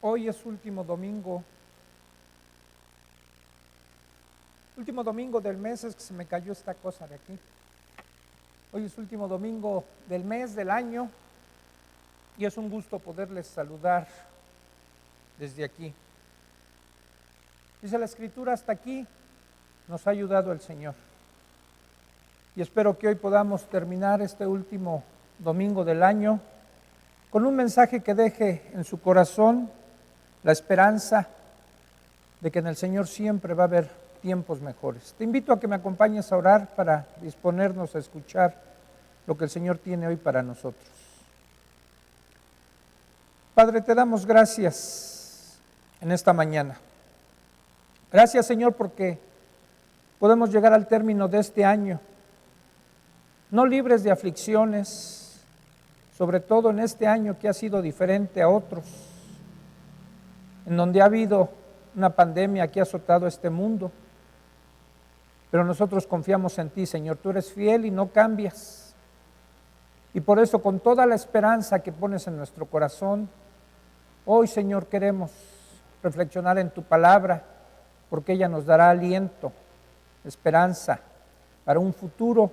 Hoy es último domingo del mes. Es que se me cayó esta cosa de aquí. Hoy es último domingo del mes, del año, y es un gusto poderles saludar desde aquí. Dice la Escritura, hasta aquí nos ha ayudado el Señor. Y espero que hoy podamos terminar este último domingo del año con un mensaje que deje en su corazón la esperanza de que en el Señor siempre va a haber tiempos mejores. Te invito a que me acompañes a orar para disponernos a escuchar lo que el Señor tiene hoy para nosotros. Padre, te damos gracias en esta mañana. Gracias, Señor, porque podemos llegar al término de este año, no libres de aflicciones, sobre todo en este año que ha sido diferente a otros, en donde ha habido una pandemia que ha azotado este mundo. Pero nosotros confiamos en ti, Señor. Tú eres fiel y no cambias. Y por eso, con toda la esperanza que pones en nuestro corazón, hoy, Señor, queremos reflexionar en tu palabra, porque ella nos dará aliento, esperanza para un futuro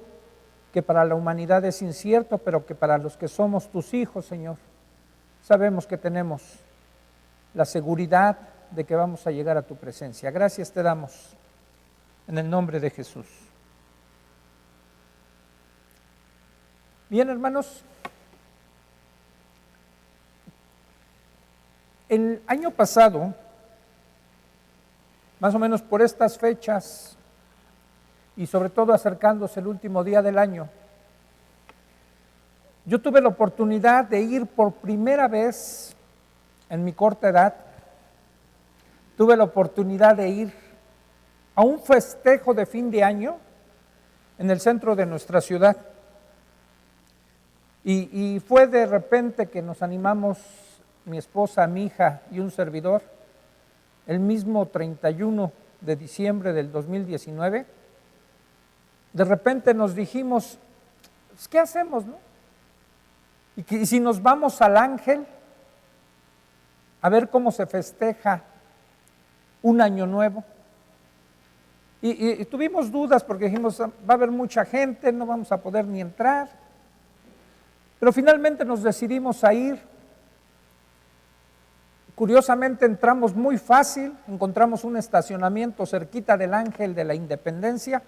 que para la humanidad es incierto, pero que para los que somos tus hijos, Señor, sabemos que tenemos la seguridad de que vamos a llegar a tu presencia. Gracias te damos en el nombre de Jesús. Bien, hermanos, el año pasado, más o menos por estas fechas, y sobre todo acercándose el último día del año, yo tuve la oportunidad de ir por primera vez en mi corta edad, tuve la oportunidad de ir a un festejo de fin de año en el centro de nuestra ciudad. Y fue de repente que nos animamos, mi esposa, mi hija y un servidor, el mismo 31 de diciembre del 2019, de repente nos dijimos, pues, ¿qué hacemos, no? Y si nos vamos al Ángel a ver cómo se festeja un año nuevo. Y tuvimos dudas porque dijimos, va a haber mucha gente, no vamos a poder ni entrar. Pero finalmente nos decidimos a ir. Curiosamente entramos muy fácil, encontramos un estacionamiento cerquita del Ángel de la Independencia.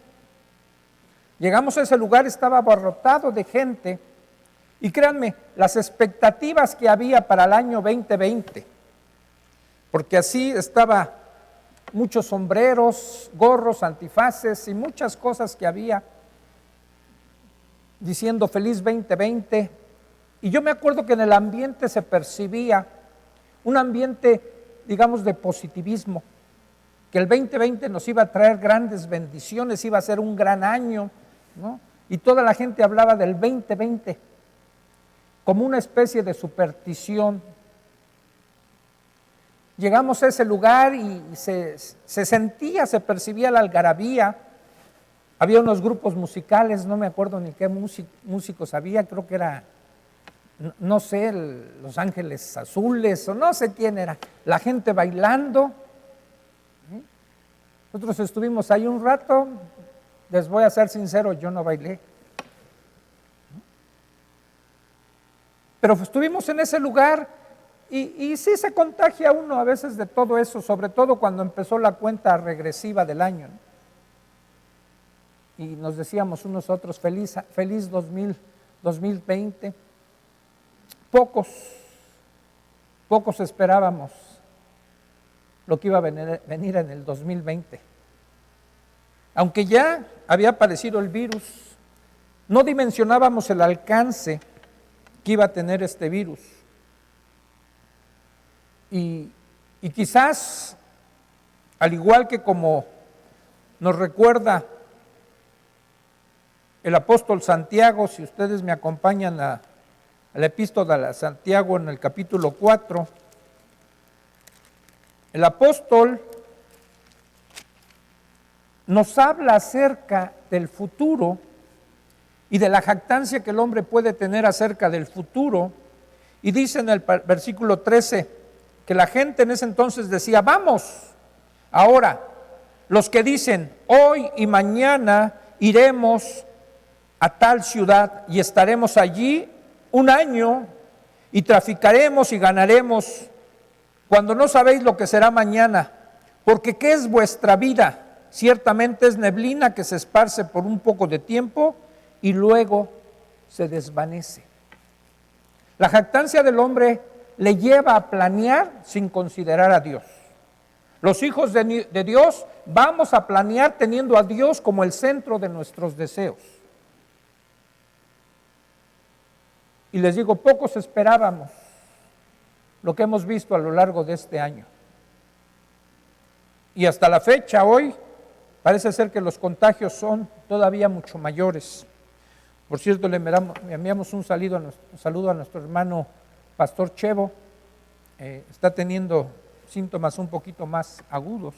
Llegamos a ese lugar, estaba abarrotado de gente. Y créanme, las expectativas que había para el año 2020, porque así estaba muchos sombreros, gorros, antifaces y muchas cosas que había diciendo feliz 2020. Y yo me acuerdo que en el ambiente se percibía un ambiente, digamos, de positivismo, que el 2020 nos iba a traer grandes bendiciones, iba a ser un gran año, ¿no? Y toda la gente hablaba del 2020 como una especie de superstición. Llegamos a ese lugar y se sentía, se percibía la algarabía. Había unos grupos musicales, no me acuerdo ni qué músicos había, creo que era, no sé, Los Ángeles Azules o no sé quién era. La gente bailando. Nosotros estuvimos ahí un rato, les voy a ser sincero, yo no bailé. Pero estuvimos en ese lugar y sí se contagia uno a veces de todo eso, sobre todo cuando empezó la cuenta regresiva del año, ¿no? Y nos decíamos unos otros, feliz 2020. Pocos esperábamos lo que iba a venir en el 2020. Aunque ya había aparecido el virus, no dimensionábamos el alcance que iba a tener este virus. Y quizás, al igual que como nos recuerda el apóstol Santiago, si ustedes me acompañan a la epístola de Santiago en el capítulo 4, el apóstol nos habla acerca del futuro y de la jactancia que el hombre puede tener acerca del futuro, y dice en el versículo 13, que la gente en ese entonces decía, vamos. Ahora, los que dicen, hoy y mañana iremos a tal ciudad y estaremos allí un año y traficaremos y ganaremos, cuando no sabéis lo que será mañana, porque ¿qué es vuestra vida? Ciertamente es neblina que se esparce por un poco de tiempo y luego se desvanece. La jactancia del hombre le lleva a planear sin considerar a Dios. Los hijos de Dios vamos a planear teniendo a Dios como el centro de nuestros deseos. Y les digo, pocos esperábamos lo que hemos visto a lo largo de este año. Y hasta la fecha, hoy, parece ser que los contagios son todavía mucho mayores. Por cierto, le enviamos un saludo a nuestro hermano Pastor Chevo. Está teniendo síntomas un poquito más agudos.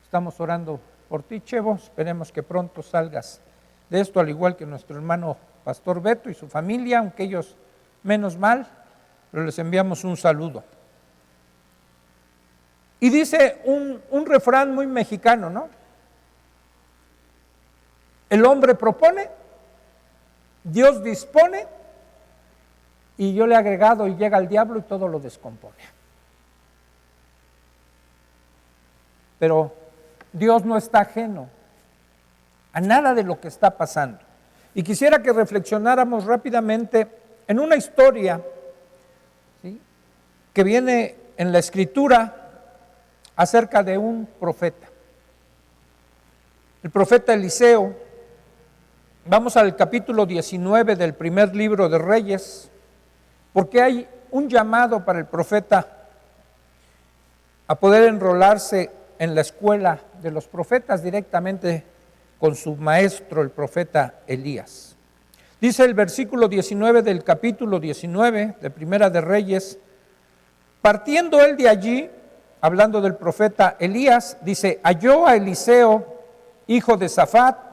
Estamos orando por ti, Chevo. Esperemos que pronto salgas de esto, al igual que nuestro hermano Pastor Beto y su familia, aunque ellos menos mal, pero les enviamos un saludo. Y dice un refrán muy mexicano, ¿no? El hombre propone, Dios dispone, y yo le he agregado, y llega el diablo y todo lo descompone. Pero Dios no está ajeno a nada de lo que está pasando. Y quisiera que reflexionáramos rápidamente en una historia, ¿sí?, que viene en la Escritura acerca de un profeta. El profeta Eliseo. Vamos al capítulo 19 del primer libro de Reyes, porque hay un llamado para el profeta a poder enrolarse en la escuela de los profetas directamente con su maestro, el profeta Elías. Dice el versículo 19 del capítulo 19 de Primera de Reyes, partiendo él de allí, hablando del profeta Elías, dice, halló a Eliseo, hijo de Safat,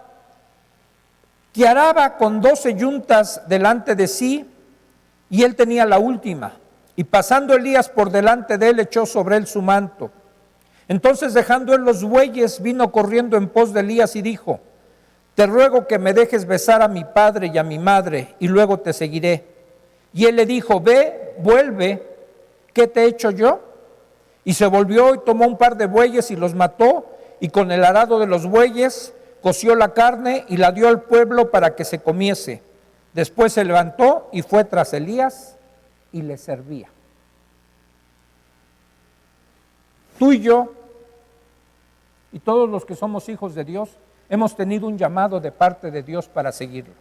que araba con 12 yuntas delante de sí, y él tenía la última. Y pasando Elías por delante de él, echó sobre él su manto. Entonces, dejando él los bueyes, vino corriendo en pos de Elías y dijo, te ruego que me dejes besar a mi padre y a mi madre, y luego te seguiré. Y él le dijo, ve, vuelve, ¿qué te he hecho yo? Y se volvió y tomó un par de bueyes y los mató, y con el arado de los bueyes coció la carne y la dio al pueblo para que se comiese. Después se levantó y fue tras Elías y le servía. Tú y yo, y todos los que somos hijos de Dios, hemos tenido un llamado de parte de Dios para seguirlo.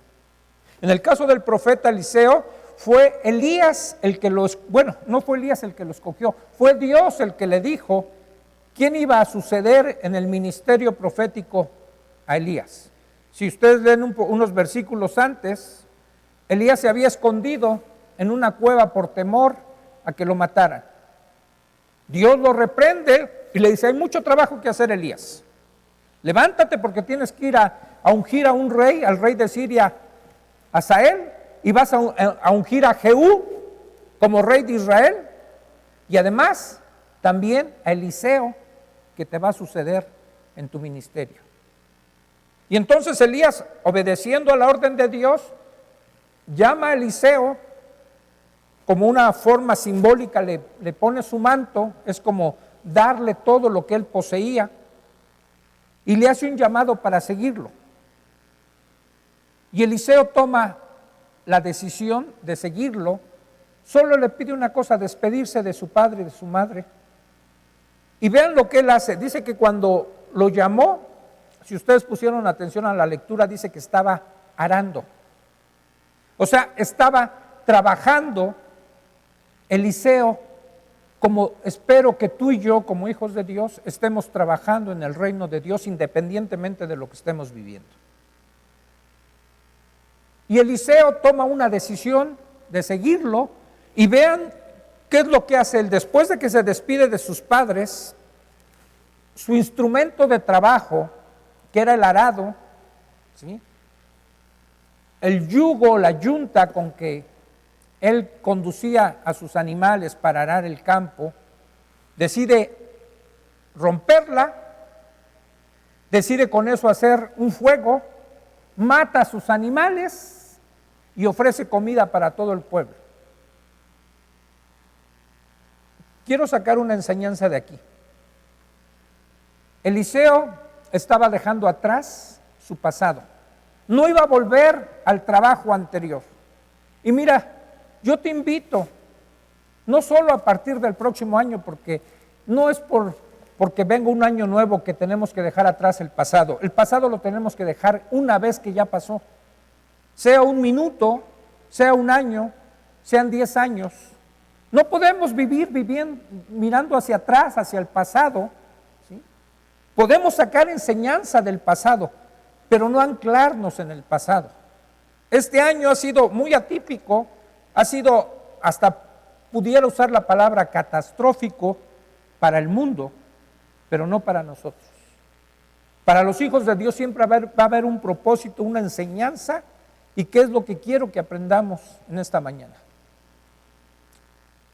En el caso del profeta Eliseo, fue Elías el que no fue Elías el que lo escogió, fue Dios el que le dijo quién iba a suceder en el ministerio profético a Elías. Si ustedes leen unos versículos antes, Elías se había escondido en una cueva por temor a que lo mataran. Dios lo reprende y le dice, hay mucho trabajo que hacer, Elías. Levántate porque tienes que ir a ungir a un rey, al rey de Siria, Hazael, y vas a ungir a Jehú como rey de Israel, y además también a Eliseo, que te va a suceder en tu ministerio. Y entonces Elías, obedeciendo a la orden de Dios, llama a Eliseo, como una forma simbólica, le pone su manto, es como darle todo lo que él poseía, y le hace un llamado para seguirlo. Y Eliseo toma la decisión de seguirlo, solo le pide una cosa, despedirse de su padre y de su madre. Y vean lo que él hace, dice que cuando lo llamó, si ustedes pusieron atención a la lectura, dice que estaba arando. O sea, estaba trabajando Eliseo, como espero que tú y yo, como hijos de Dios, estemos trabajando en el reino de Dios independientemente de lo que estemos viviendo. Y Eliseo toma una decisión de seguirlo, y vean qué es lo que hace él. Después de que se despide de sus padres, su instrumento de trabajo, que era el arado, ¿sí?, el yugo, la yunta con que él conducía a sus animales para arar el campo, decide romperla, decide con eso hacer un fuego, mata a sus animales y ofrece comida para todo el pueblo. Quiero sacar una enseñanza de aquí. Eliseo estaba dejando atrás su pasado. No iba a volver al trabajo anterior. Y mira, yo te invito, no solo a partir del próximo año, porque no es porque venga un año nuevo que tenemos que dejar atrás el pasado. El pasado lo tenemos que dejar una vez que ya pasó. Sea un minuto, sea un año, sean 10 años. No podemos vivir mirando hacia atrás, hacia el pasado, ¿sí? Podemos sacar enseñanza del pasado, pero no anclarnos en el pasado. Este año ha sido muy atípico, ha sido, hasta pudiera usar la palabra catastrófico para el mundo, pero no para nosotros. Para los hijos de Dios siempre va a haber un propósito, una enseñanza, y qué es lo que quiero que aprendamos en esta mañana.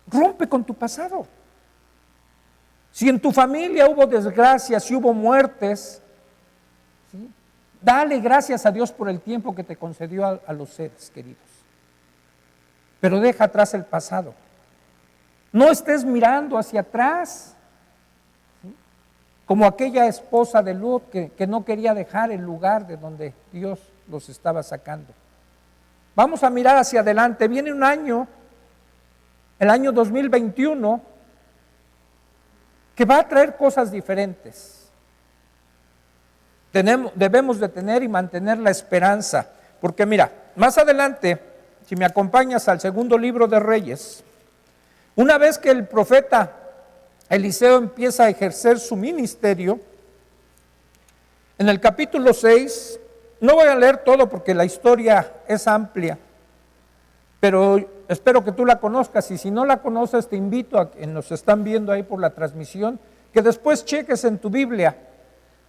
Rompe con tu pasado. Si en tu familia hubo desgracias, si hubo muertes, ¿sí? Dale gracias a Dios por el tiempo que te concedió a los seres queridos. Pero deja atrás el pasado. No estés mirando hacia atrás, ¿sí? Como aquella esposa de Lot que no quería dejar el lugar de donde Dios los estaba sacando. Vamos a mirar hacia adelante. Viene un año, el año 2021, que va a traer cosas diferentes. Debemos de tener y mantener la esperanza, porque mira, más adelante, si me acompañas al segundo libro de Reyes, una vez que el profeta Eliseo empieza a ejercer su ministerio, en el capítulo 6, no voy a leer todo porque la historia es amplia, pero espero que tú la conozcas, y si no la conoces te invito a que nos están viendo ahí por la transmisión, que después cheques en tu Biblia,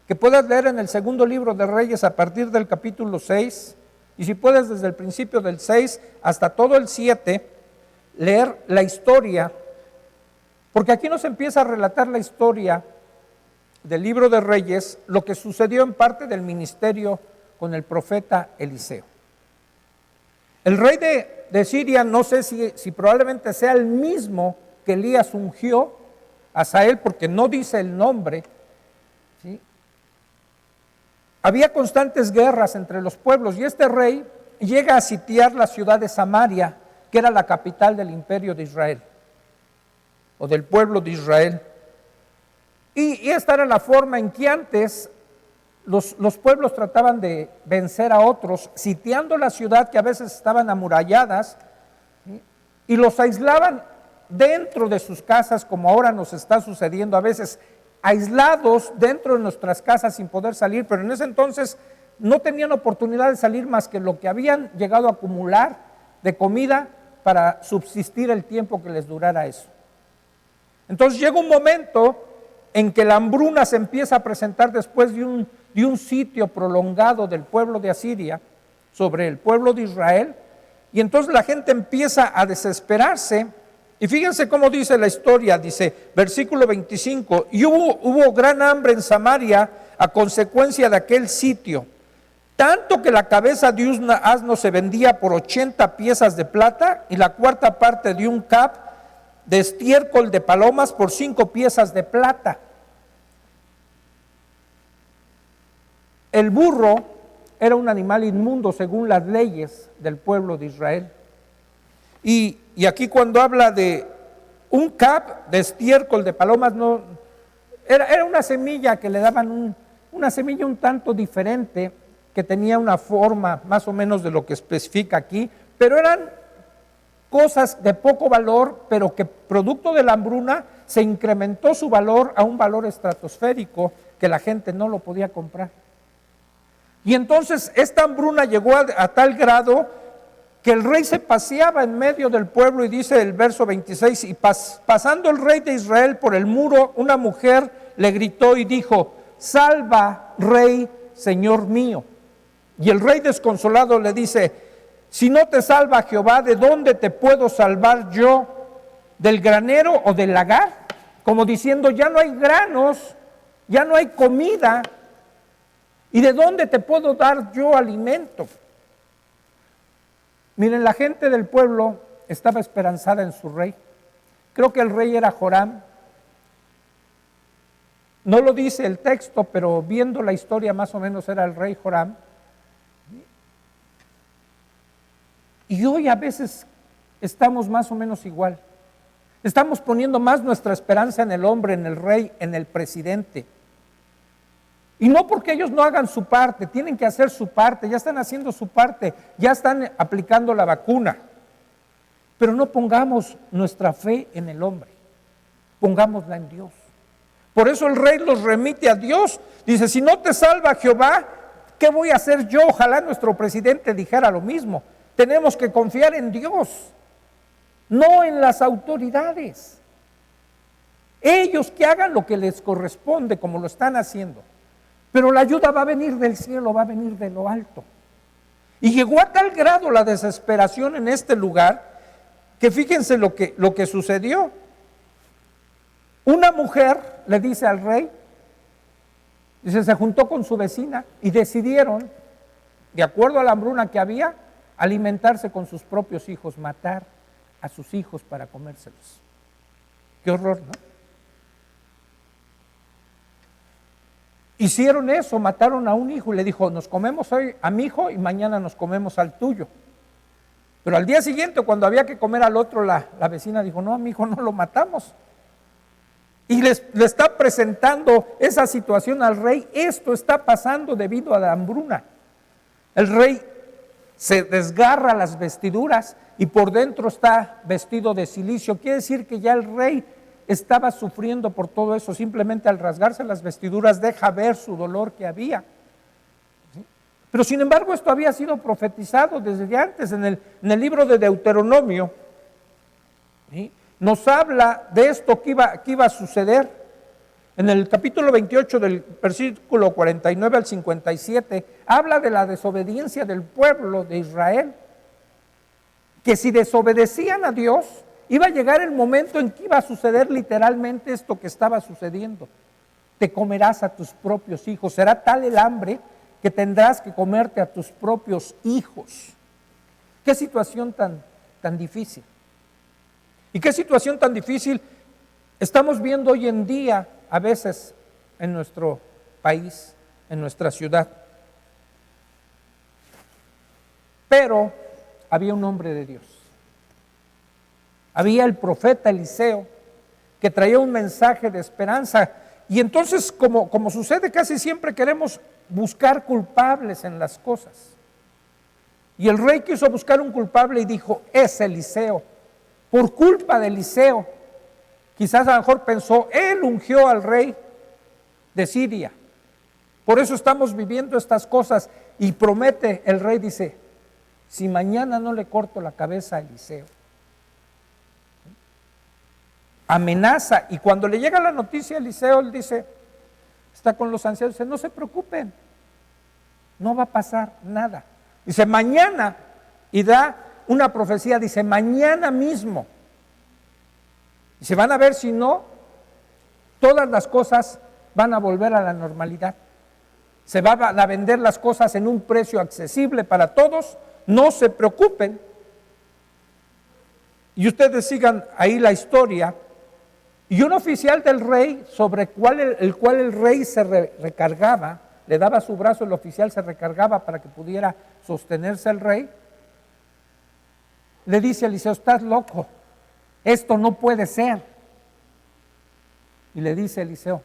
que puedas leer en el segundo libro de Reyes a partir del capítulo 6, y si puedes desde el principio del 6 hasta todo el 7, leer la historia, porque aquí nos empieza a relatar la historia del libro de Reyes, lo que sucedió en parte del ministerio con el profeta Eliseo. El rey de Siria, no sé si probablemente sea el mismo que Elías ungió a Hazael, porque no dice el nombre, ¿sí? Había constantes guerras entre los pueblos, y este rey llega a sitiar la ciudad de Samaria, que era la capital del imperio de Israel, o del pueblo de Israel. Y esta era la forma en que antes los pueblos trataban de vencer a otros, sitiando la ciudad, que a veces estaban amuralladas, ¿sí? Y los aislaban dentro de sus casas, como ahora nos está sucediendo a veces, aislados dentro de nuestras casas sin poder salir, pero en ese entonces no tenían oportunidad de salir más que lo que habían llegado a acumular de comida para subsistir el tiempo que les durara eso. Entonces llega un momento en que la hambruna se empieza a presentar después de un sitio prolongado del pueblo de Asiria sobre el pueblo de Israel, y entonces la gente empieza a desesperarse. Y fíjense cómo dice la historia, dice, versículo 25, y hubo gran hambre en Samaria a consecuencia de aquel sitio, tanto que la cabeza de un asno se vendía por 80 piezas de plata, y la cuarta parte de un cap de estiércol de palomas por 5 piezas de plata. El burro era un animal inmundo según las leyes del pueblo de Israel. Y aquí cuando habla de un cap de estiércol de palomas, no, era una semilla que le daban, una semilla un tanto diferente, que tenía una forma más o menos de lo que especifica aquí, pero eran cosas de poco valor, pero que producto de la hambruna se incrementó su valor a un valor estratosférico que la gente no lo podía comprar. Y entonces esta hambruna llegó a tal grado que el rey se paseaba en medio del pueblo, y dice el verso 26, y pasando el rey de Israel por el muro, una mujer le gritó y dijo, salva, rey, señor mío. Y el rey desconsolado le dice, si no te salva Jehová, ¿de dónde te puedo salvar yo? ¿Del granero o del lagar? como diciendo, ya no hay granos, ya no hay comida, ¿y de dónde te puedo dar yo alimento? Miren, la gente del pueblo estaba esperanzada en su rey. Creo que el rey era Joram. No lo dice el texto, pero viendo la historia más o menos era el rey Joram. Y hoy a veces estamos más o menos igual. Estamos poniendo más nuestra esperanza en el hombre, en el rey, en el presidente. Y no porque ellos no hagan su parte, tienen que hacer su parte, ya están haciendo su parte, ya están aplicando la vacuna. Pero no pongamos nuestra fe en el hombre, pongámosla en Dios. Por eso el rey los remite a Dios. Dice, si no te salva Jehová, ¿qué voy a hacer yo? Ojalá nuestro presidente dijera lo mismo. Tenemos que confiar en Dios, no en las autoridades. Ellos que hagan lo que les corresponde, como lo están haciendo. Pero la ayuda va a venir del cielo, va a venir de lo alto. Y llegó a tal grado la desesperación en este lugar, que fíjense lo que sucedió. Una mujer le dice al rey, dice, se juntó con su vecina y decidieron, de acuerdo a la hambruna que había, alimentarse con sus propios hijos, matar a sus hijos para comérselos. Qué horror, ¿no? Hicieron eso, mataron a un hijo y le dijo, nos comemos hoy a mi hijo y mañana nos comemos al tuyo. Pero al día siguiente, cuando había que comer al otro, la vecina dijo, no, a mi hijo no lo matamos. Y le está presentando esa situación al rey. Esto está pasando debido a la hambruna. El rey se desgarra las vestiduras y por dentro está vestido de cilicio. Quiere decir que ya el rey estaba sufriendo por todo eso. Simplemente al rasgarse las vestiduras deja ver su dolor que había. ¿Sí? Pero sin embargo esto había sido profetizado desde antes en el libro de Deuteronomio. ¿Sí? Nos habla de esto que iba a suceder. En el capítulo 28 del versículo 49 al 57, habla de la desobediencia del pueblo de Israel, que si desobedecían a Dios, iba a llegar el momento en que iba a suceder literalmente esto que estaba sucediendo. Te comerás a tus propios hijos, será tal el hambre que tendrás que comerte a tus propios hijos. Qué situación tan difícil. ¿Y qué situación tan difícil estamos viendo hoy en día a veces en nuestro país, en nuestra ciudad? Pero había un hombre de Dios. Había el profeta Eliseo que traía un mensaje de esperanza. Y entonces, como sucede casi siempre, queremos buscar culpables en las cosas. Y el rey quiso buscar un culpable y dijo, es Eliseo. Por culpa de Eliseo, quizás a lo mejor pensó, él ungió al rey de Siria. Por eso estamos viviendo estas cosas. Y promete, el rey dice, si mañana no le corto la cabeza a Eliseo. Amenaza, y cuando le llega la noticia a Eliseo, él dice, está con los ancianos, dice, no se preocupen, no va a pasar nada. Dice, mañana, y da una profecía, dice, mañana mismo. Y se van a ver, si no, todas las cosas van a volver a la normalidad. Se van a vender las cosas en un precio accesible para todos, no se preocupen. Y ustedes sigan ahí la historia. Y un oficial del rey, sobre el cual el rey se recargaba, le daba su brazo, el oficial se recargaba para que pudiera sostenerse el rey, le dice a Eliseo, estás loco, esto no puede ser. Y le dice Eliseo,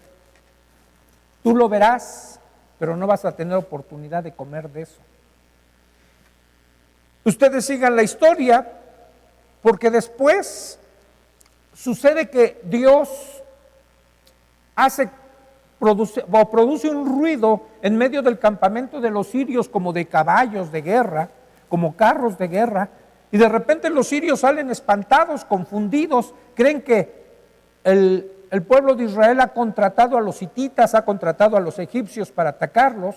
tú lo verás, pero no vas a tener oportunidad de comer de eso. Ustedes sigan la historia, porque después sucede que Dios produce un ruido en medio del campamento de los sirios, como de caballos de guerra, como carros de guerra, y de repente los sirios salen espantados, confundidos, creen que el pueblo de Israel ha contratado a los hititas, ha contratado a los egipcios para atacarlos,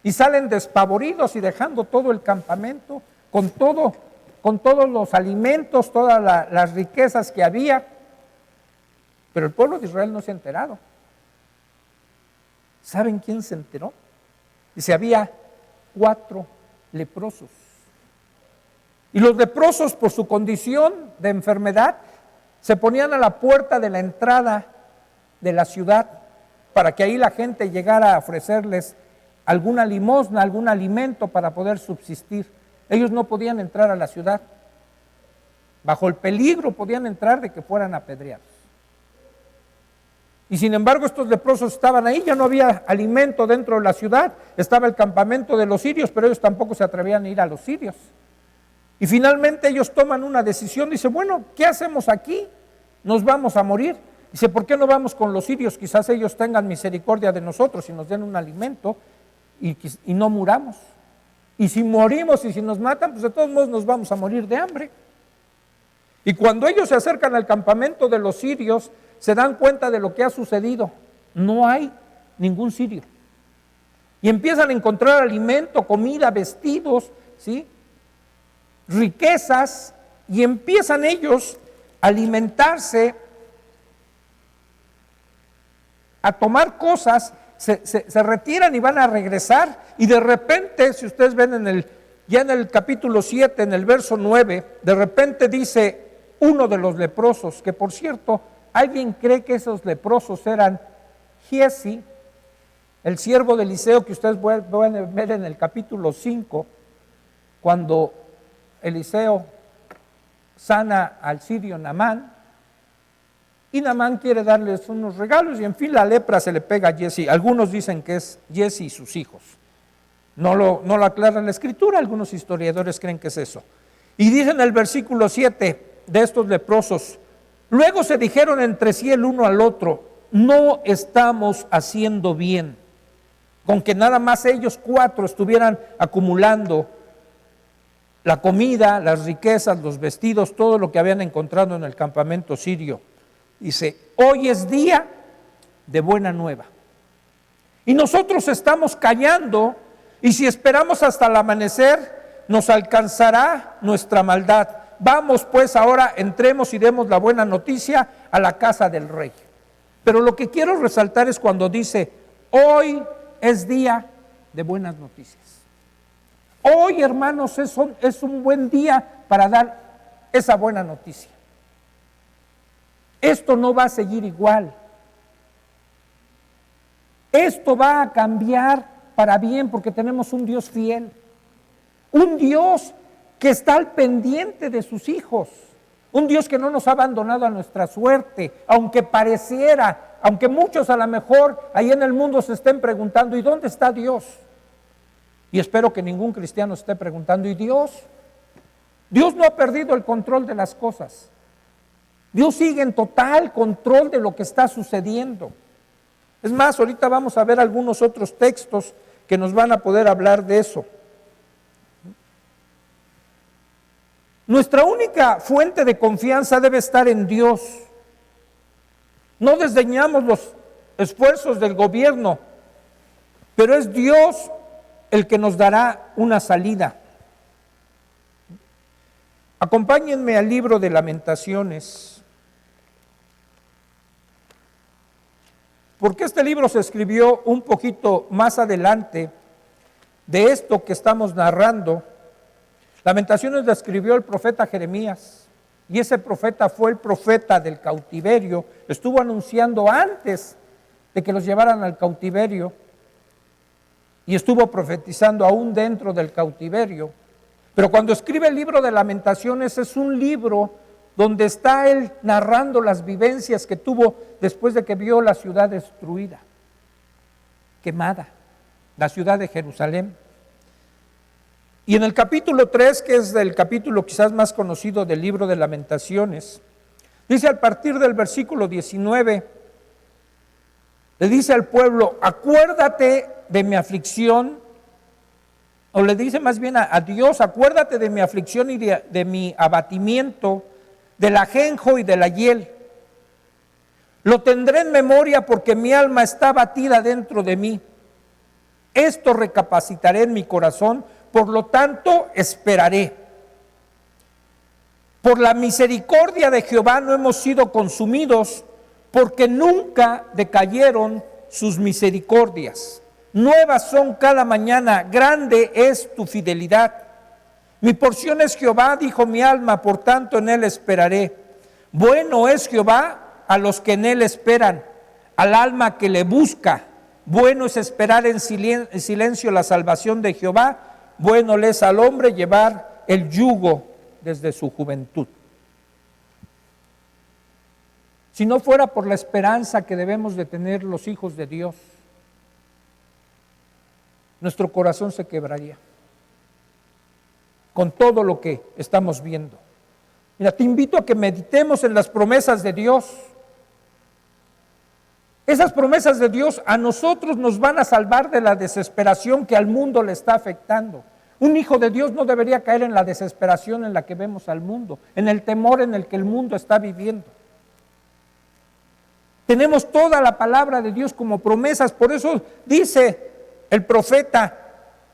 y salen despavoridos y dejando todo el campamento, con todos los alimentos, todas las riquezas que había. Pero el pueblo de Israel no se ha enterado. ¿Saben quién se enteró? Dice, había 4 leprosos. Y los leprosos, por su condición de enfermedad, se ponían a la puerta de la entrada de la ciudad para que ahí la gente llegara a ofrecerles alguna limosna, algún alimento para poder subsistir. Ellos no podían entrar a la ciudad. Bajo el peligro podían entrar de que fueran apedreados. Y sin embargo estos leprosos estaban ahí, ya no había alimento dentro de la ciudad, estaba el campamento de los sirios, pero ellos tampoco se atrevían a ir a los sirios. Y finalmente ellos toman una decisión, dice, bueno, ¿qué hacemos aquí? Nos vamos a morir. Dice, ¿por qué no vamos con los sirios? Quizás ellos tengan misericordia de nosotros y nos den un alimento y no muramos. Y si morimos y si nos matan, pues de todos modos nos vamos a morir de hambre. Y cuando ellos se acercan al campamento de los sirios, se dan cuenta de lo que ha sucedido. No hay ningún sirio. Y empiezan a encontrar alimento, comida, vestidos, ¿sí?, riquezas, y empiezan ellos a alimentarse, a tomar cosas, se retiran y van a regresar, y de repente, si ustedes ven ya en el capítulo 7, en el verso 9, de repente dice uno de los leprosos, que por cierto, ¿alguien cree que esos leprosos eran Giezi, el siervo de Eliseo, que ustedes pueden ver en el capítulo 5, cuando Eliseo sana al sirio Naamán, y Naamán quiere darles unos regalos, y en fin la lepra se le pega a Giezi? Algunos dicen que es Giezi y sus hijos, no lo aclara la escritura, algunos historiadores creen que es eso. Y dice en el versículo 7 de estos leprosos, luego se dijeron entre sí el uno al otro, no estamos haciendo bien, con que nada más ellos 4 estuvieran acumulando la comida, las riquezas, los vestidos, todo lo que habían encontrado en el campamento sirio. Dice, hoy es día de buena nueva. Y nosotros estamos callando, y si esperamos hasta el amanecer, nos alcanzará nuestra maldad. Vamos pues ahora, entremos y demos la buena noticia a la casa del rey. Pero lo que quiero resaltar es cuando dice, hoy es día de buenas noticias. Hoy, hermanos, es un buen día para dar esa buena noticia. Esto no va a seguir igual. Esto va a cambiar para bien porque tenemos un Dios fiel. Un Dios que está al pendiente de sus hijos. Un Dios que no nos ha abandonado a nuestra suerte, aunque pareciera, aunque muchos a lo mejor ahí en el mundo se estén preguntando, ¿y dónde está Dios? Y espero que ningún cristiano esté preguntando, ¿y Dios? Dios no ha perdido el control de las cosas. Dios sigue en total control de lo que está sucediendo. Es más, ahorita vamos a ver algunos otros textos que nos van a poder hablar de eso. Nuestra única fuente de confianza debe estar en Dios. No desdeñamos los esfuerzos del gobierno, pero es Dios el que nos dará una salida. Acompáñenme al libro de Lamentaciones, porque este libro se escribió un poquito más adelante de esto que estamos narrando. Lamentaciones la escribió el profeta Jeremías, y ese profeta fue el profeta del cautiverio, estuvo anunciando antes de que los llevaran al cautiverio, y estuvo profetizando aún dentro del cautiverio. Pero cuando escribe el libro de Lamentaciones es un libro donde está él narrando las vivencias que tuvo después de que vio la ciudad destruida, quemada, la ciudad de Jerusalén. Y en el capítulo 3, que es el capítulo quizás más conocido del libro de Lamentaciones, dice a partir del versículo 19, le dice al pueblo, acuérdate de mi aflicción, o le dice más bien a Dios, acuérdate de mi aflicción y de mi abatimiento, del ajenjo y de la hiel. Lo tendré en memoria porque mi alma está abatida dentro de mí. Esto recapacitaré en mi corazón, por lo tanto esperaré. Por la misericordia de Jehová no hemos sido consumidos, porque nunca decayeron sus misericordias. Nuevas son cada mañana, grande es tu fidelidad. Mi porción es Jehová, dijo mi alma, por tanto en él esperaré. Bueno es Jehová a los que en él esperan, al alma que le busca. Bueno es esperar en silencio la salvación de Jehová. Bueno le es al hombre llevar el yugo desde su juventud. Si no fuera por la esperanza que debemos de tener los hijos de Dios, nuestro corazón se quebraría con todo lo que estamos viendo. Mira, te invito a que meditemos en las promesas de Dios. Esas promesas de Dios a nosotros nos van a salvar de la desesperación que al mundo le está afectando. Un hijo de Dios no debería caer en la desesperación en la que vemos al mundo, en el temor en el que el mundo está viviendo. Tenemos toda la palabra de Dios como promesas, por eso dice el profeta,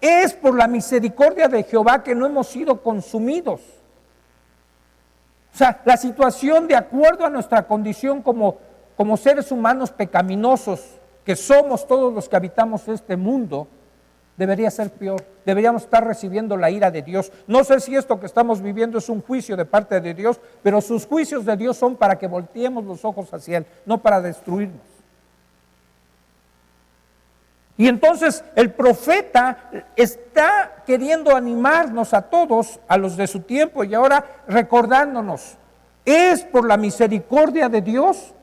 es por la misericordia de Jehová que no hemos sido consumidos. O sea, la situación de acuerdo a nuestra condición como seres humanos pecaminosos, que somos todos los que habitamos este mundo, debería ser peor. Deberíamos estar recibiendo la ira de Dios. No sé si esto que estamos viviendo es un juicio de parte de Dios, pero sus juicios de Dios son para que volteemos los ojos hacia Él, no para destruirnos. Y entonces el profeta está queriendo animarnos a todos, a los de su tiempo, y ahora recordándonos, es por la misericordia de Dios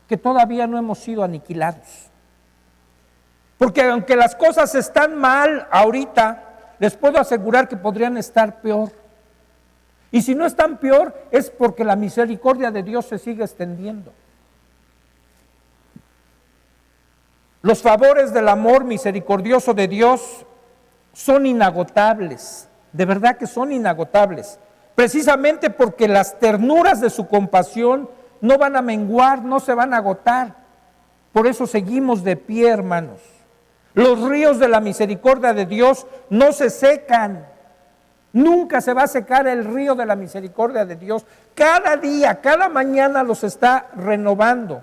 que todavía no hemos sido aniquilados. Porque aunque las cosas están mal ahorita, les puedo asegurar que podrían estar peor. Y si no están peor, es porque la misericordia de Dios se sigue extendiendo. Los favores del amor misericordioso de Dios son inagotables, de verdad que son inagotables, precisamente porque las ternuras de su compasión no van a menguar, no se van a agotar. Por eso seguimos de pie, hermanos. Los ríos de la misericordia de Dios no se secan. Nunca se va a secar el río de la misericordia de Dios. Cada día, cada mañana los está renovando.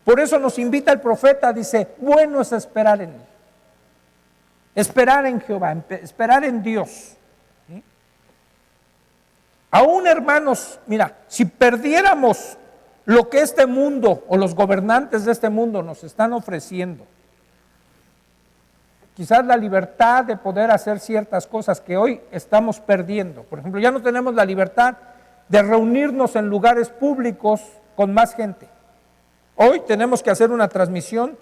Por eso nos invita el profeta, dice, bueno es esperar en Él. Esperar en Jehová, esperar en Dios. ¿Sí? Aún, hermanos, mira, si perdiéramos lo que este mundo o los gobernantes de este mundo nos están ofreciendo, quizás la libertad de poder hacer ciertas cosas que hoy estamos perdiendo. Por ejemplo, ya no tenemos la libertad de reunirnos en lugares públicos con más gente. Hoy tenemos que hacer una transmisión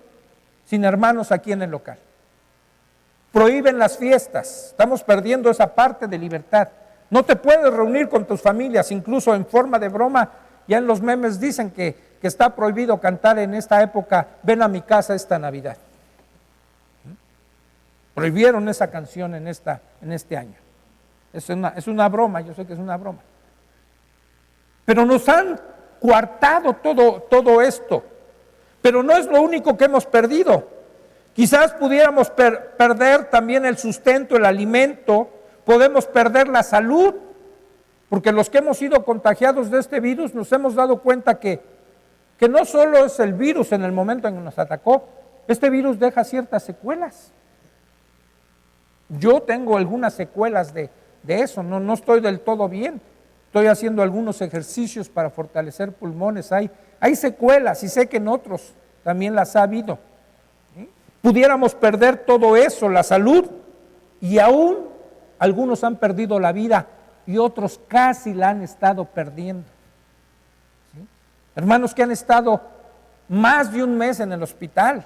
sin hermanos aquí en el local. Prohíben las fiestas, estamos perdiendo esa parte de libertad. No te puedes reunir con tus familias, incluso en forma de broma. Ya en los memes dicen que está prohibido cantar en esta época, ven a mi casa esta Navidad. Prohibieron esa canción en este año. Es una broma, yo sé que es una broma. Pero nos han coartado todo esto. Pero no es lo único que hemos perdido. Quizás pudiéramos perder también el sustento, el alimento, podemos perder la salud, porque los que hemos sido contagiados de este virus nos hemos dado cuenta que no solo es el virus en el momento en que nos atacó, este virus deja ciertas secuelas. Yo tengo algunas secuelas de eso, no estoy del todo bien. Estoy haciendo algunos ejercicios para fortalecer pulmones. Hay secuelas y sé que en otros también las ha habido. ¿Sí? Pudiéramos perder todo eso, la salud, y aún algunos han perdido la vida y otros casi la han estado perdiendo. ¿Sí? Hermanos que han estado más de un mes en el hospital,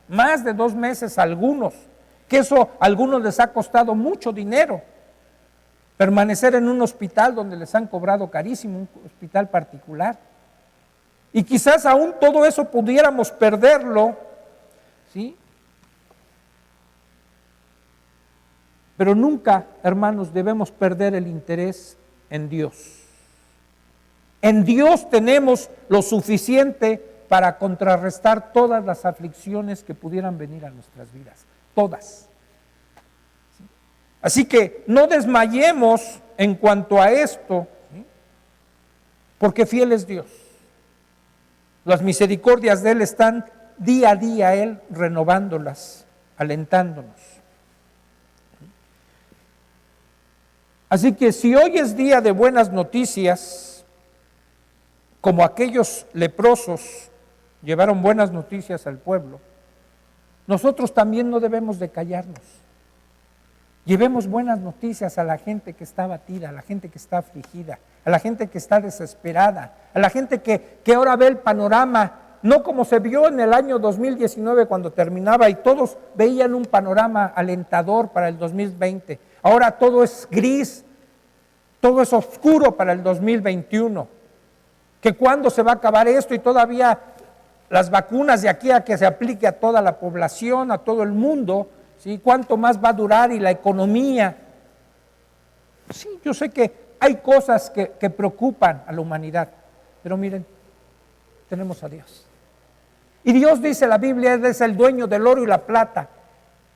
más de 2 meses algunos, que eso a algunos les ha costado mucho dinero. Permanecer en un hospital donde les han cobrado carísimo, un hospital particular. Y quizás aún todo eso pudiéramos perderlo, ¿sí? Pero nunca, hermanos, debemos perder el interés en Dios. En Dios tenemos lo suficiente para contrarrestar todas las aflicciones que pudieran venir a nuestras vidas, todas. Así que no desmayemos en cuanto a esto, ¿sí? Porque fiel es Dios. Las misericordias de Él están día a día, Él renovándolas, alentándonos. Así que si hoy es día de buenas noticias, como aquellos leprosos llevaron buenas noticias al pueblo, nosotros también no debemos de callarnos. Llevemos buenas noticias a la gente que está abatida, a la gente que está afligida, a la gente que está desesperada, a la gente que ahora ve el panorama, no como se vio en el año 2019 cuando terminaba y todos veían un panorama alentador para el 2020. Ahora todo es gris, todo es oscuro para el 2021. Que cuándo se va a acabar esto y todavía las vacunas de aquí a que se aplique a toda la población, a todo el mundo, ¿sí? ¿Cuánto más va a durar? Y la economía. Sí, yo sé que hay cosas que preocupan a la humanidad, pero miren, tenemos a Dios. Y Dios dice en la Biblia, Él es el dueño del oro y la plata.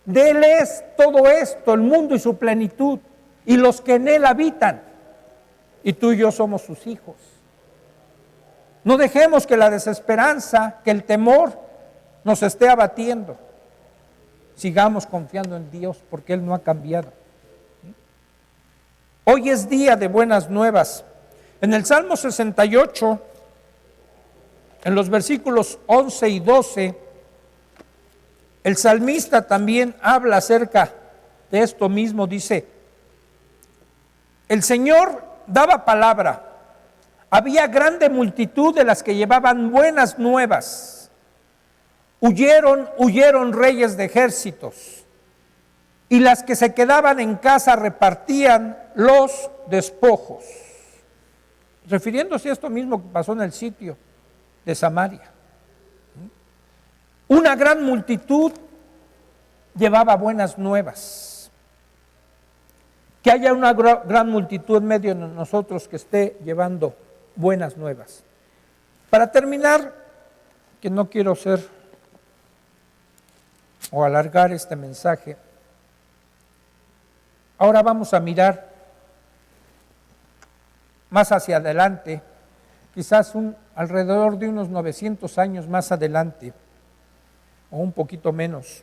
De Él es todo esto, el mundo y su plenitud, y los que en Él habitan. Y tú y yo somos sus hijos. No dejemos que la desesperanza, que el temor nos esté abatiendo. Sigamos confiando en Dios porque Él no ha cambiado. Hoy es día de buenas nuevas. En el Salmo 68, en los versículos 11 y 12, el salmista también habla acerca de esto mismo. Dice, el Señor daba palabra. Había grande multitud de las que llevaban buenas nuevas. Huyeron reyes de ejércitos, y las que se quedaban en casa repartían los despojos. Refiriéndose a esto mismo que pasó en el sitio de Samaria. Una gran multitud llevaba buenas nuevas. Que haya una gran multitud en medio de nosotros que esté llevando buenas nuevas. Para terminar, que no quiero ser o alargar este mensaje, ahora vamos a mirar más hacia adelante, quizás alrededor de unos 900 años más adelante, o un poquito menos.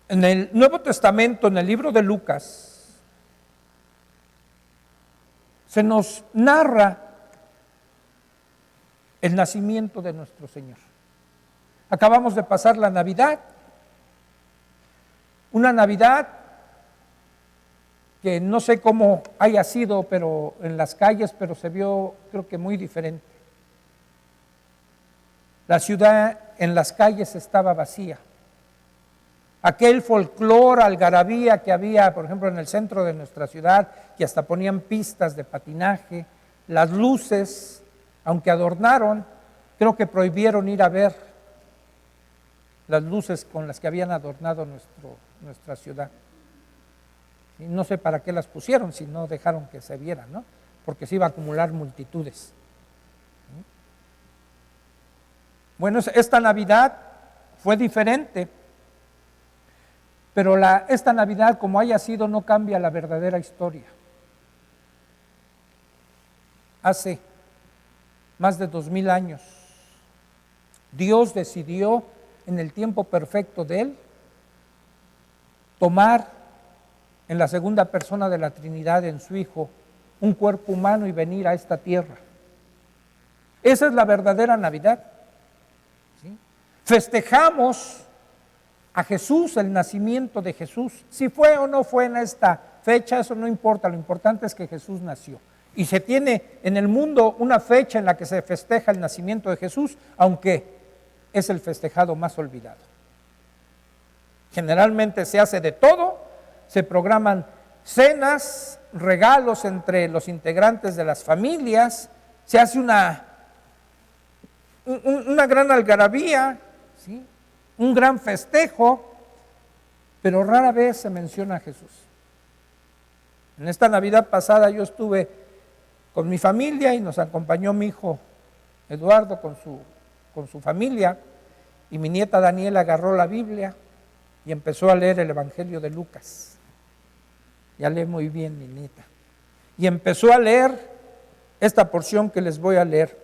En el Nuevo Testamento, en el libro de Lucas, se nos narra el nacimiento de nuestro Señor. Acabamos de pasar la Navidad, una Navidad que no sé cómo haya sido, pero en las calles, pero se vio, creo que muy diferente. La ciudad en las calles estaba vacía. Aquel folclor, algarabía que había, por ejemplo, en el centro de nuestra ciudad, que hasta ponían pistas de patinaje, las luces, aunque adornaron, creo que prohibieron ir a ver las luces con las que habían adornado nuestra ciudad. Y no sé para qué las pusieron, si no dejaron que se vieran, ¿no? Porque se iba a acumular multitudes. Bueno, esta Navidad fue diferente, pero esta Navidad, como haya sido, no cambia la verdadera historia. Hace más de 2000 años, Dios decidió, en el tiempo perfecto de Él, tomar en la segunda persona de la Trinidad, en su Hijo, un cuerpo humano y venir a esta tierra. Esa es la verdadera Navidad. ¿Sí? Festejamos a Jesús, el nacimiento de Jesús. Si fue o no fue en esta fecha, eso no importa, lo importante es que Jesús nació. Y se tiene en el mundo una fecha en la que se festeja el nacimiento de Jesús, aunque es el festejado más olvidado. Generalmente se hace de todo, se programan cenas, regalos entre los integrantes de las familias, se hace una gran algarabía, ¿sí? Un gran festejo, pero rara vez se menciona a Jesús. En esta Navidad pasada yo estuve con mi familia y nos acompañó mi hijo Eduardo con su familia, y mi nieta Daniela agarró la Biblia y empezó a leer el Evangelio de Lucas. Ya lee muy bien mi nieta. Y empezó a leer esta porción que les voy a leer.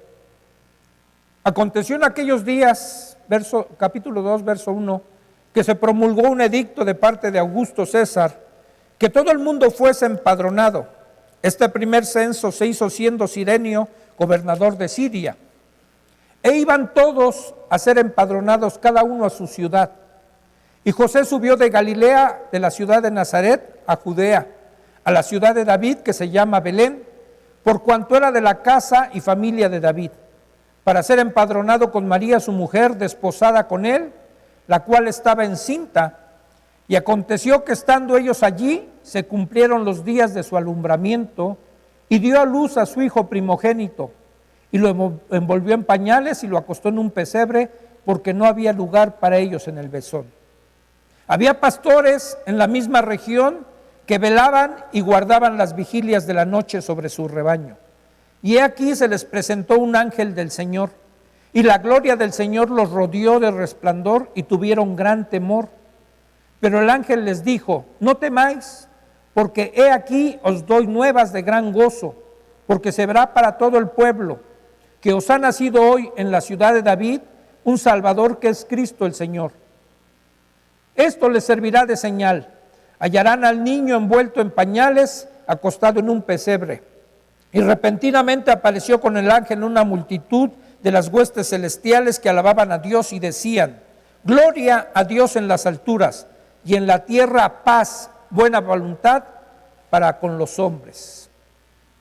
Aconteció en aquellos días, capítulo 2, verso 1, que se promulgó un edicto de parte de Augusto César, que todo el mundo fuese empadronado. Este primer censo se hizo siendo Cirenio gobernador de Siria. E iban todos a ser empadronados, cada uno a su ciudad. Y José subió de Galilea, de la ciudad de Nazaret, a Judea, a la ciudad de David, que se llama Belén, por cuanto era de la casa y familia de David, para ser empadronado con María, su mujer, desposada con él, la cual estaba encinta. Y aconteció que estando ellos allí, se cumplieron los días de su alumbramiento, y dio a luz a su hijo primogénito, y lo envolvió en pañales y lo acostó en un pesebre, porque no había lugar para ellos en el mesón. Había pastores en la misma región que velaban y guardaban las vigilias de la noche sobre su rebaño. Y he aquí se les presentó un ángel del Señor, y la gloria del Señor los rodeó de resplandor, y tuvieron gran temor. Pero el ángel les dijo: no temáis, porque he aquí os doy nuevas de gran gozo, porque se verá para todo el pueblo, que os ha nacido hoy en la ciudad de David un Salvador, que es Cristo el Señor. Esto les servirá de señal: hallarán al niño envuelto en pañales, acostado en un pesebre. Y repentinamente apareció con el ángel una multitud de las huestes celestiales que alababan a Dios y decían: gloria a Dios en las alturas, y en la tierra paz, buena voluntad para con los hombres.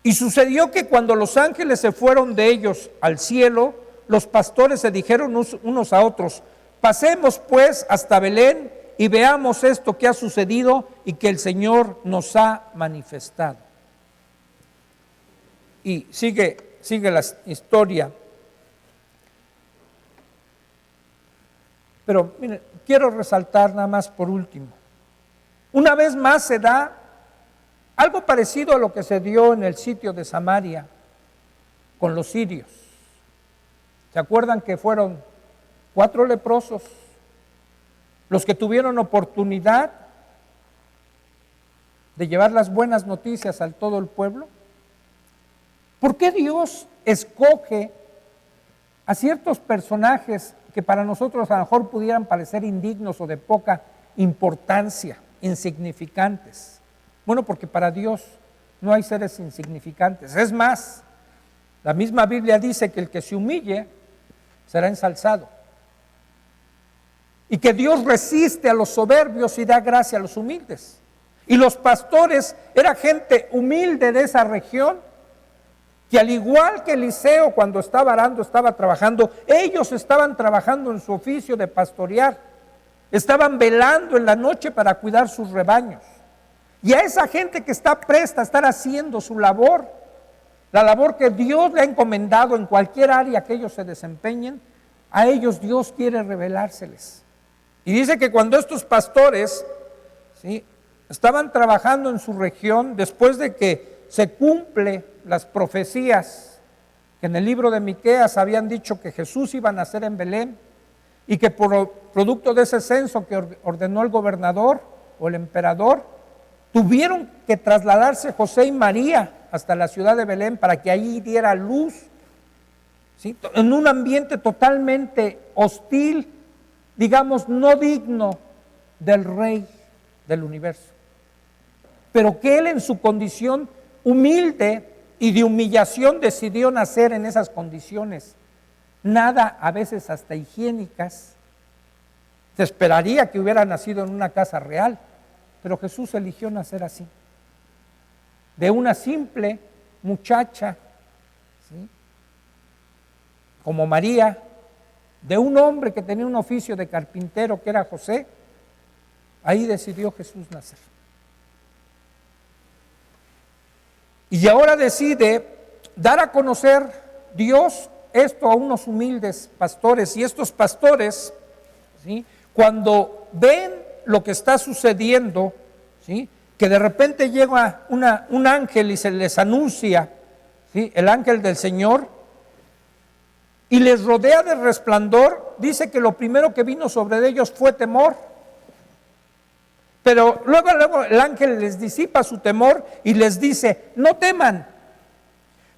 Y sucedió que cuando los ángeles se fueron de ellos al cielo, los pastores se dijeron unos a otros: pasemos pues hasta Belén y veamos esto que ha sucedido y que el Señor nos ha manifestado. Y sigue la historia. Pero miren, quiero resaltar nada más por último. Una vez más se da algo parecido a lo que se dio en el sitio de Samaria con los sirios. ¿Se acuerdan que fueron 4 leprosos los que tuvieron oportunidad de llevar las buenas noticias a todo el pueblo? ¿Por qué Dios escoge a ciertos personajes que para nosotros a lo mejor pudieran parecer indignos o de poca importancia, insignificantes? Bueno, porque para Dios no hay seres insignificantes. Es más, la misma Biblia dice que el que se humille será ensalzado. Y que Dios resiste a los soberbios y da gracia a los humildes. Y los pastores era gente humilde de esa región, que al igual que Eliseo cuando estaba arando, estaba trabajando, ellos estaban trabajando en su oficio de pastorear, estaban velando en la noche para cuidar sus rebaños. Y a esa gente que está presta a estar haciendo su labor, la labor que Dios le ha encomendado en cualquier área que ellos se desempeñen, a ellos Dios quiere revelárseles. Y dice que cuando estos pastores, ¿sí?, estaban trabajando en su región, después de que se cumple las profecías que en el libro de Miqueas habían dicho que Jesús iba a nacer en Belén, y que por producto de ese censo que ordenó el gobernador o el emperador, tuvieron que trasladarse José y María hasta la ciudad de Belén para que allí diera luz, ¿sí?, en un ambiente totalmente hostil, digamos, no digno del Rey del universo. Pero que él, en su condición humilde y de humillación, decidió nacer en esas condiciones, nada a veces hasta higiénicas. Se esperaría que hubiera nacido en una casa real, pero Jesús eligió nacer así, de una simple muchacha, ¿sí?, como María, de un hombre que tenía un oficio de carpintero que era José. Ahí decidió Jesús nacer. Y ahora decide dar a conocer Dios esto a unos humildes pastores. Y estos pastores, ¿sí?, cuando ven lo que está sucediendo, ¿sí?, que de repente llega un ángel y se les anuncia, ¿sí?, el ángel del Señor, y les rodea de resplandor, dice que lo primero que vino sobre ellos fue temor. Pero luego el ángel les disipa su temor y les dice: no teman,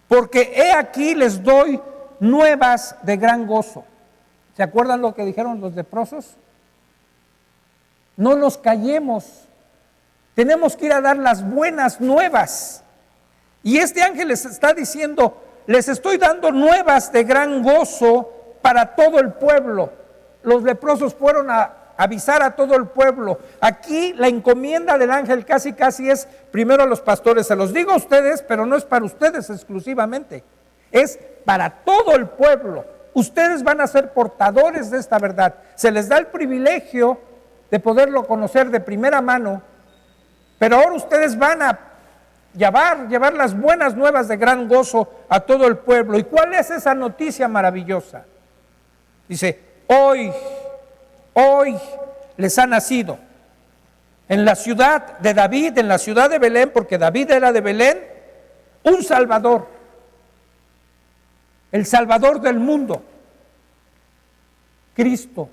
porque he aquí les doy nuevas de gran gozo. ¿Se acuerdan lo que dijeron los leprosos? No nos callemos, tenemos que ir a dar las buenas nuevas. Y este ángel les está diciendo, les estoy dando nuevas de gran gozo para todo el pueblo. Los leprosos fueron a avisar a todo el pueblo. Aquí la encomienda del ángel casi es primero a los pastores. Se los digo a ustedes, pero no es para ustedes exclusivamente. Es para todo el pueblo. Ustedes van a ser portadores de esta verdad. Se les da el privilegio de poderlo conocer de primera mano, pero ahora ustedes van a llevar las buenas nuevas de gran gozo a todo el pueblo. ¿Y cuál es esa noticia maravillosa? Dice, hoy les ha nacido en la ciudad de David, en la ciudad de Belén, porque David era de Belén, un Salvador, el Salvador del mundo, Cristo.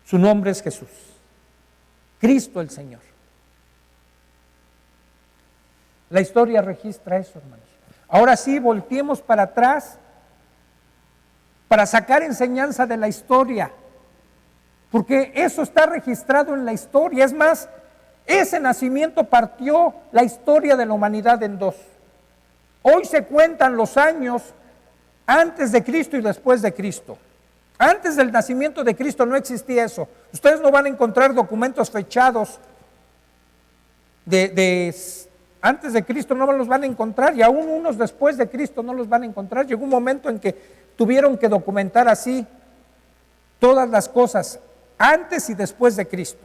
Su nombre es Jesús, Cristo el Señor. La historia registra eso, hermanos. Ahora sí, volteemos para atrás para sacar enseñanza de la historia, porque eso está registrado en la historia. Es más, ese nacimiento partió la historia de la humanidad en dos. Hoy se cuentan los años antes de Cristo y después de Cristo. Antes del nacimiento de Cristo no existía eso. Ustedes no van a encontrar documentos fechados antes de Cristo, no los van a encontrar, y aún unos después de Cristo no los van a encontrar. Llegó un momento en que tuvieron que documentar así todas las cosas antes y después de Cristo.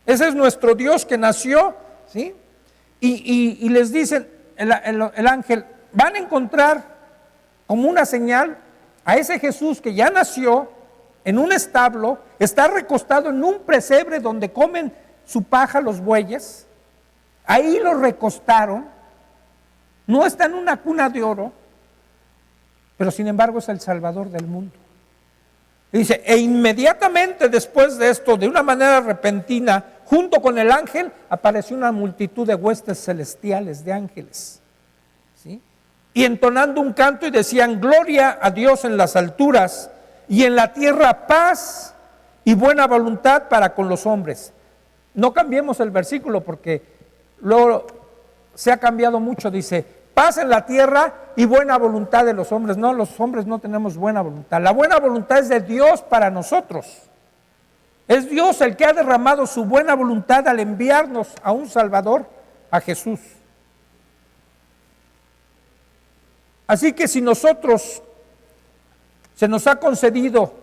Ese es nuestro Dios que nació, ¿sí? Y les dicen, el ángel, van a encontrar como una señal a ese Jesús que ya nació en un establo, está recostado en un pesebre donde comen su paja los bueyes. Ahí lo recostaron, no está en una cuna de oro, pero sin embargo es el Salvador del mundo. Y dice, e inmediatamente después de esto, de una manera repentina, junto con el ángel, apareció una multitud de huestes celestiales, de ángeles, ¿sí? Y entonando un canto y decían, gloria a Dios en las alturas, y en la tierra paz y buena voluntad para con los hombres. No cambiemos el versículo porque luego se ha cambiado mucho. Dice, paz en la tierra y buena voluntad de los hombres. No, los hombres no tenemos buena voluntad. La buena voluntad es de Dios para nosotros. Es Dios el que ha derramado su buena voluntad al enviarnos a un Salvador, a Jesús. Así que si nosotros se nos ha concedido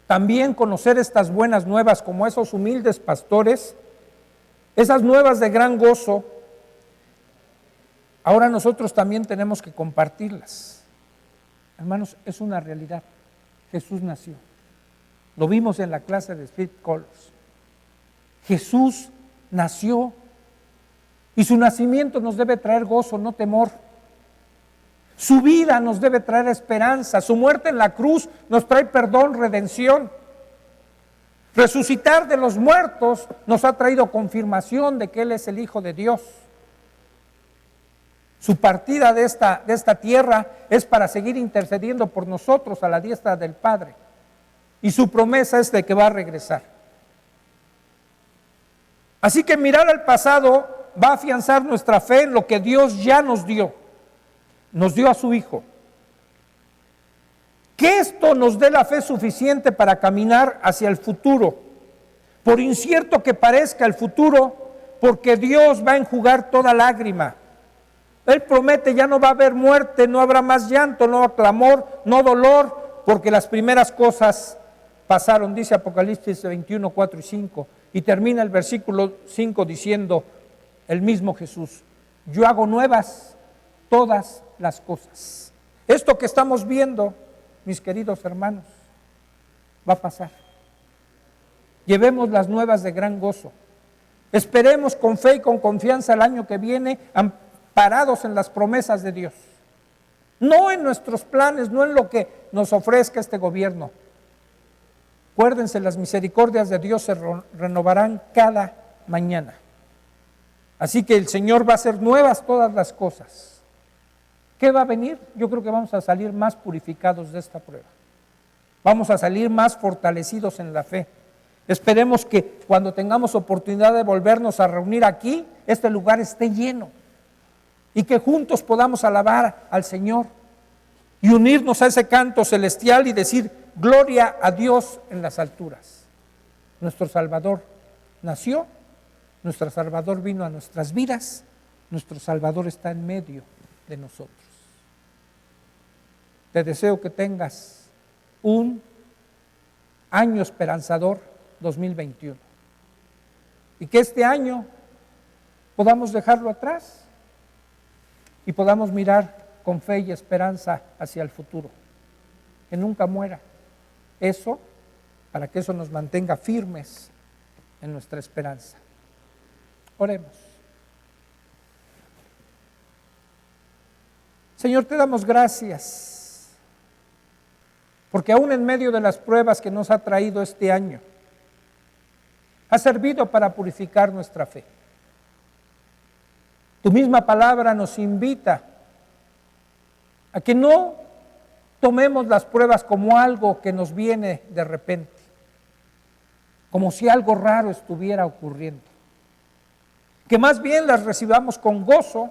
también conocer estas buenas nuevas como esos humildes pastores, esas nuevas de gran gozo, ahora nosotros también tenemos que compartirlas. Hermanos, es una realidad. Jesús nació. Lo vimos en la clase de Street Colors. Jesús nació y su nacimiento nos debe traer gozo, no temor. Su vida nos debe traer esperanza. Su muerte en la cruz nos trae perdón, redención. Resucitar de los muertos nos ha traído confirmación de que Él es el Hijo de Dios. Su partida de esta tierra es para seguir intercediendo por nosotros a la diestra del Padre. Y su promesa es de que va a regresar. Así que mirar al pasado va a afianzar nuestra fe en lo que Dios ya nos dio. Nos dio a su Hijo. Que esto nos dé la fe suficiente para caminar hacia el futuro, por incierto que parezca el futuro, porque Dios va a enjugar toda lágrima. Él promete, ya no va a haber muerte, no habrá más llanto, no clamor, no dolor, porque las primeras cosas pasaron, dice Apocalipsis 21, 4 y 5, y termina el versículo 5 diciendo el mismo Jesús, yo hago nuevas todas las cosas. Esto que estamos viendo, mis queridos hermanos, va a pasar. Llevemos las nuevas de gran gozo. Esperemos con fe y con confianza el año que viene, amparados en las promesas de Dios. No en nuestros planes, no en lo que nos ofrezca este gobierno. Acuérdense, las misericordias de Dios se renovarán cada mañana. Así que el Señor va a hacer nuevas todas las cosas. ¿Qué va a venir? Yo creo que vamos a salir más purificados de esta prueba. Vamos a salir más fortalecidos en la fe. Esperemos que cuando tengamos oportunidad de volvernos a reunir aquí, este lugar esté lleno y que juntos podamos alabar al Señor y unirnos a ese canto celestial y decir: gloria a Dios en las alturas. Nuestro Salvador nació, nuestro Salvador vino a nuestras vidas, nuestro Salvador está en medio de nosotros. Te deseo que tengas un año esperanzador 2021 y que este año podamos dejarlo atrás y podamos mirar con fe y esperanza hacia el futuro, que nunca muera. Eso, para que eso nos mantenga firmes en nuestra esperanza. Oremos. Señor, te damos gracias, porque aún en medio de las pruebas que nos ha traído este año, ha servido para purificar nuestra fe. Tu misma palabra nos invita a que no tomemos las pruebas como algo que nos viene de repente, como si algo raro estuviera ocurriendo, que más bien las recibamos con gozo,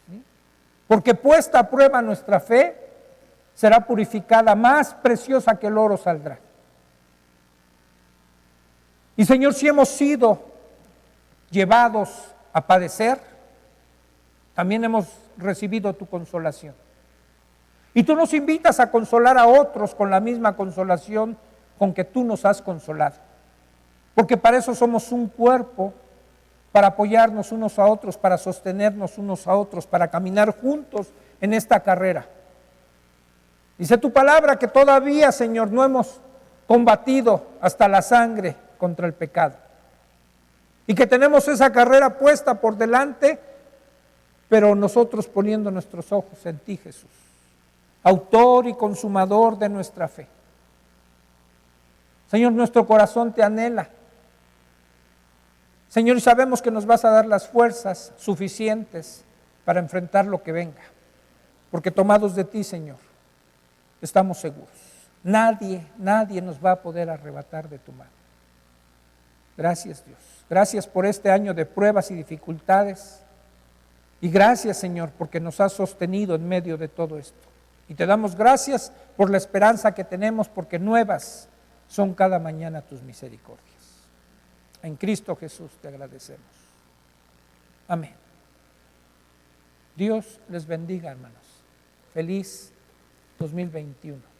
¿sí? Porque puesta a prueba nuestra fe, será purificada, más preciosa que el oro saldrá. Y Señor, si hemos sido llevados a padecer, también hemos recibido tu consolación. Y tú nos invitas a consolar a otros con la misma consolación con que tú nos has consolado. Porque para eso somos un cuerpo, para apoyarnos unos a otros, para sostenernos unos a otros, para caminar juntos en esta carrera. Dice tu palabra que todavía, Señor, no hemos combatido hasta la sangre contra el pecado. Y que tenemos esa carrera puesta por delante, pero nosotros poniendo nuestros ojos en ti, Jesús, autor y consumador de nuestra fe. Señor, nuestro corazón te anhela. Señor, y sabemos que nos vas a dar las fuerzas suficientes para enfrentar lo que venga, porque tomados de ti, Señor, estamos seguros. Nadie nos va a poder arrebatar de tu mano. Gracias, Dios. Gracias por este año de pruebas y dificultades. Y gracias, Señor, porque nos has sostenido en medio de todo esto. Y te damos gracias por la esperanza que tenemos, porque nuevas son cada mañana tus misericordias. En Cristo Jesús te agradecemos. Amén. Dios les bendiga, hermanos. Feliz 2021.